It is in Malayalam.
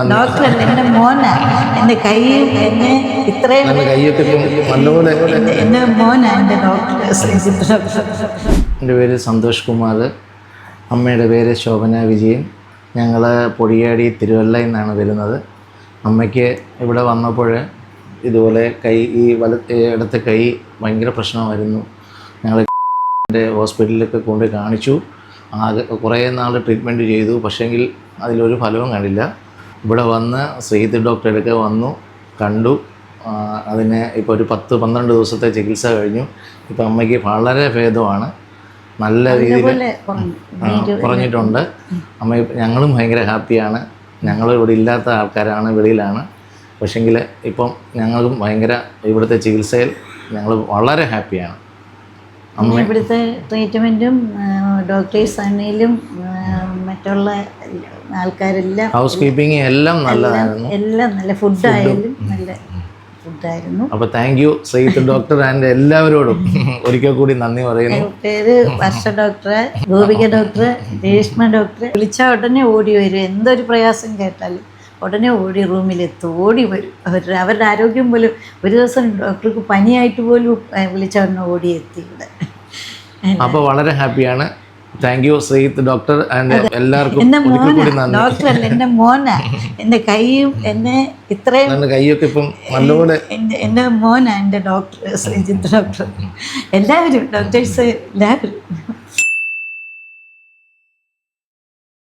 ഡോക്ടറല്ല, എൻ്റെ മോനാണ്. എൻ്റെ കൈയും എന്നെ ഇത്രയും കൈയൊക്കെ നല്ലപോലെ എൻ്റെ മോനാണ് എൻ്റെ ഡോക്ടർ. എൻ്റെ പേര് സന്തോഷ് കുമാർ, അമ്മയുടെ പേര് ശോഭന വിജയൻ. ഞങ്ങൾ പൊടിയാടി തിരുവല്ലയിൽ നിന്നാണ് വരുന്നത്. അമ്മയ്ക്ക് ഇവിടെ വന്നപ്പോൾ ഇതുപോലെ കൈ ഇടത്തെ കൈ ഭയങ്കര പ്രശ്നമായിരുന്നു. ഞങ്ങൾ ഹോസ്പിറ്റലിലൊക്കെ കൊണ്ട് കാണിച്ചു. കുറേ നാൾ ട്രീറ്റ്മെൻറ്റ് ചെയ്തു, പക്ഷേങ്കിൽ അതിലൊരു ഫലവും കണ്ടില്ല. ഇവിടെ വന്ന് ശ്രീജിത്ത് ഡോക്ടറെടുക്കെ വന്നു, കണ്ടു. അതിന് ഇപ്പോൾ ഒരു 10-12 ദിവസത്തെ ചികിത്സ കഴിഞ്ഞു. ഇപ്പോൾ അമ്മയ്ക്ക് വളരെ ഭേദമാണ്, നല്ല രീതിയിൽ കുറഞ്ഞിട്ടുണ്ട്. അമ്മ ഞങ്ങളും ഭയങ്കര ഹാപ്പിയാണ്. ഞങ്ങൾ ഇവിടെ ഇല്ലാത്ത ആൾക്കാരാണ്, വെളിയിലാണ്. പക്ഷെങ്കിൽ ഇപ്പം ഞങ്ങളും ഭയങ്കര ഇവിടുത്തെ ചികിത്സയിൽ ഞങ്ങൾ വളരെ ഹാപ്പിയാണ്. അമ്മ ഇവിടുത്തെ ട്രീറ്റ്മെൻറ്റും ഡോക്ടേഴ്സ് ആണെങ്കിലും മറ്റുള്ള ആൾക്കാരെല്ലാം ഹൗസ് കീപ്പിംഗ് എല്ലാം നല്ലതായിരുന്നു. എല്ലാം നല്ല ഫുഡായാലും നല്ല ഫുഡായിരുന്നു. അപ്പോൾ thank you Sreejith doctor and എല്ലാവരോടും ഒരിക്കൽ കൂടി നന്ദി പറയുന്നു. പേര് വർഷ ഡോക്ടറെ, ഗോപിക ഡോക്ടറെ, രേഷ്മ ഡോക്ടറെ. വിളിച്ചാൽ ഉടനെ ഓടി വരും. എന്തൊരു പ്രയാസം കേട്ടാലും ഉടനെ ഓടി റൂമിലെത്തും, ഓടി വരും. അവരുടെ ആരോഗ്യം പോലും ഒരു ദിവസം ഡോക്ടർക്ക് പനിയായിട്ട് പോലും വിളിച്ച ഉടനെ ഓടിയെത്തി ഇവിടെ. അപ്പോൾ വളരെ ഹാപ്പിയാണ്. Thank you Sreejith doctor and എല്ലാവർക്കും ഒരിക്കൽ കൂടി നന്ദി. ഡോക്ടറല്ല, എൻ്റെ മോനാണ്. എൻ്റെ കൈയും എന്നെ ഇത്രയും കൈയൊക്കെ ഇപ്പം നല്ലപോലെ എൻ്റെ മോനാണ് എൻ്റെ ഡോക്ടർ ശ്രീജിത്ത് ഡോക്ടർ. എല്ലാവരും ഡോക്ടേഴ്സ് എല്ലാവരും